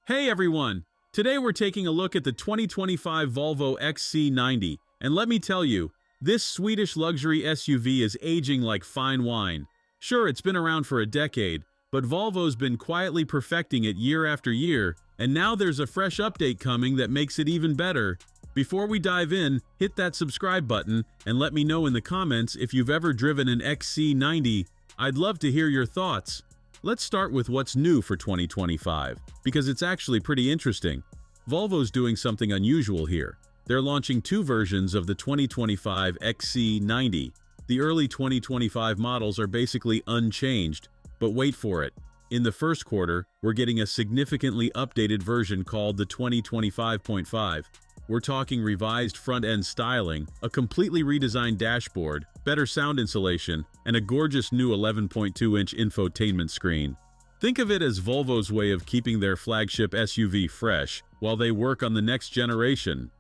Hey everyone! Today we're taking a look at the 2025 Volvo XC90, and let me tell you, this Swedish luxury SUV is aging like fine wine. Sure, it's been around for a decade, but Volvo's been quietly perfecting it year after year, and now there's a fresh update coming that makes it even better. Before we dive in, hit that subscribe button and let me know in the comments if you've ever driven an XC90. I'd love to hear your thoughts. Let's start with what's new for 2025, because it's actually pretty interesting. Volvo's doing something unusual here. They're launching two versions of the 2025 XC90. The early 2025 models are basically unchanged, but wait for it. In the first quarter, we're getting a significantly updated version called the 2025.5. We're talking revised front-end styling, a completely redesigned dashboard, better sound insulation, and a gorgeous new 11.2-inch infotainment screen. Think of it as Volvo's way of keeping their flagship SUV fresh while they work on the next generation.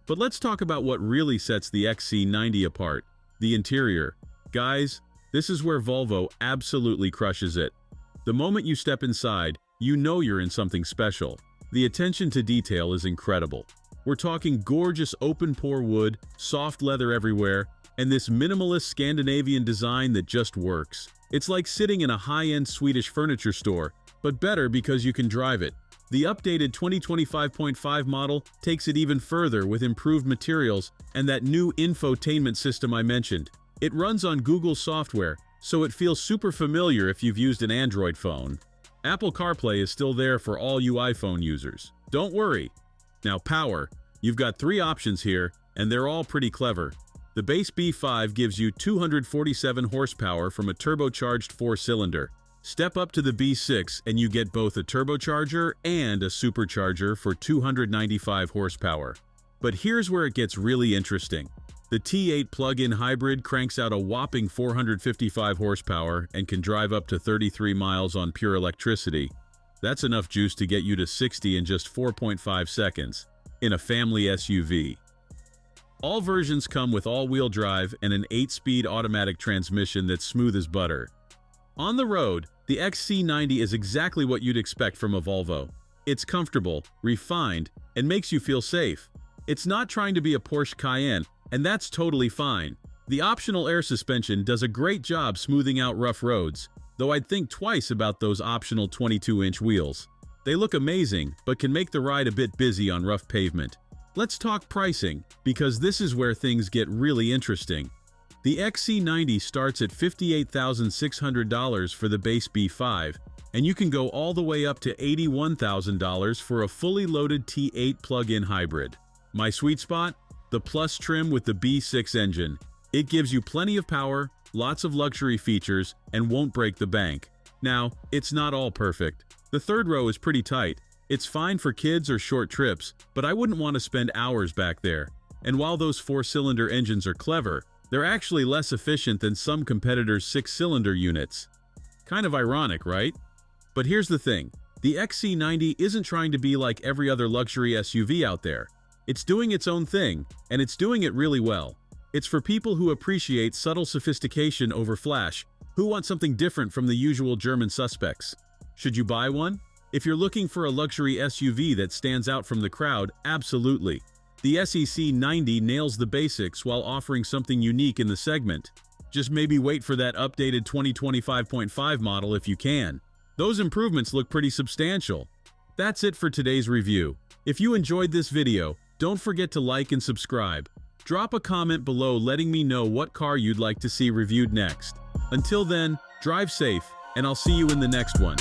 But let's talk about what really sets the XC90 apart: the interior. Guys, this is where Volvo absolutely crushes it. The moment you step inside, you know you're in something special. The attention to detail is incredible. We're talking gorgeous open-pore wood, soft leather everywhere, and this minimalist Scandinavian design that just works. It's like sitting in a high-end Swedish furniture store, but better because you can drive it. The updated 2025.5 model takes it even further with improved materials and that new infotainment system I mentioned. It runs on Google software, so it feels super familiar if you've used an Android phone. Apple CarPlay is still there for all you iPhone users. Don't worry. Now power. You've got three options here, and they're all pretty clever. The base B5 gives you 247 horsepower from a turbocharged 4-cylinder. Step up to the B6 and you get both a turbocharger and a supercharger for 295 horsepower. But here's where it gets really interesting. The T8 plug-in hybrid cranks out a whopping 455 horsepower and can drive up to 33 miles on pure electricity. That's enough juice to get you to 60 in just 4.5 seconds, in a family SUV. All versions come with all-wheel drive and an 8-speed automatic transmission that's smooth as butter. On the road, the XC90 is exactly what you'd expect from a Volvo. It's comfortable, refined, and makes you feel safe. It's not trying to be a Porsche Cayenne, and that's totally fine. The optional air suspension does a great job smoothing out rough roads, though I'd think twice about those optional 22-inch wheels. They look amazing, but can make the ride a bit busy on rough pavement. Let's talk pricing, because this is where things get really interesting. The XC90 starts at $58,600 for the base B5, and you can go all the way up to $81,000 for a fully loaded T8 plug-in hybrid. My sweet spot? The Plus trim with the B6 engine. It gives you plenty of power, lots of luxury features, and won't break the bank. Now, it's not all perfect. The third row is pretty tight. It's fine for kids or short trips, but I wouldn't want to spend hours back there. And while those 4-cylinder engines are clever, they're actually less efficient than some competitors' 6-cylinder units. Kind of ironic, right? But here's the thing. The XC90 isn't trying to be like every other luxury SUV out there. It's doing its own thing, and it's doing it really well. It's for people who appreciate subtle sophistication over flash, who want something different from the usual German suspects. Should you buy one? If you're looking for a luxury SUV that stands out from the crowd, absolutely. The XC90 nails the basics while offering something unique in the segment. Just maybe wait for that updated 2025.5 model if you can. Those improvements look pretty substantial. That's it for today's review. If you enjoyed this video, don't forget to like and subscribe. Drop a comment below letting me know what car you'd like to see reviewed next. Until then, drive safe, and I'll see you in the next one.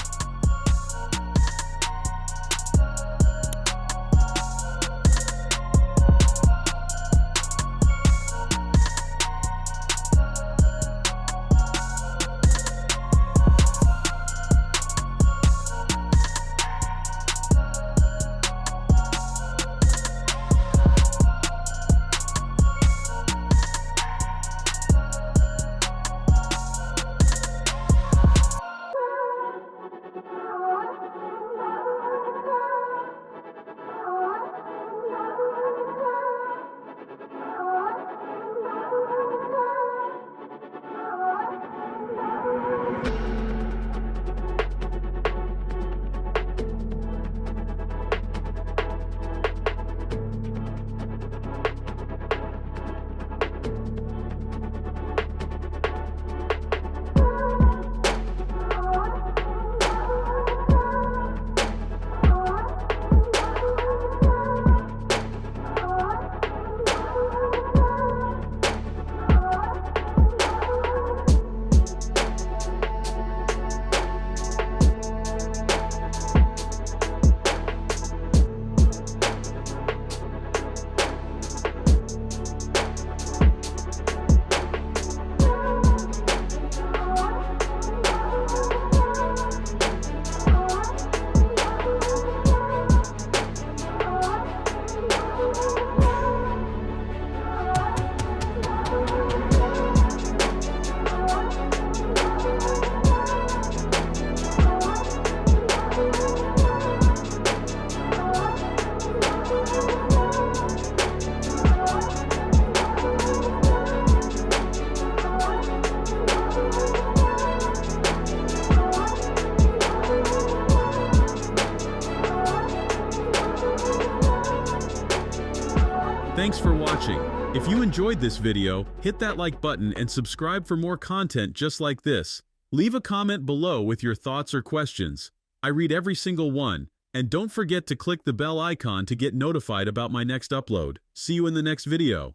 Thanks for watching. If you enjoyed this video, hit that like button and subscribe for more content just like this. Leave a comment below with your thoughts or questions. I read every single one. And don't forget to click the bell icon to get notified about my next upload. See you in the next video.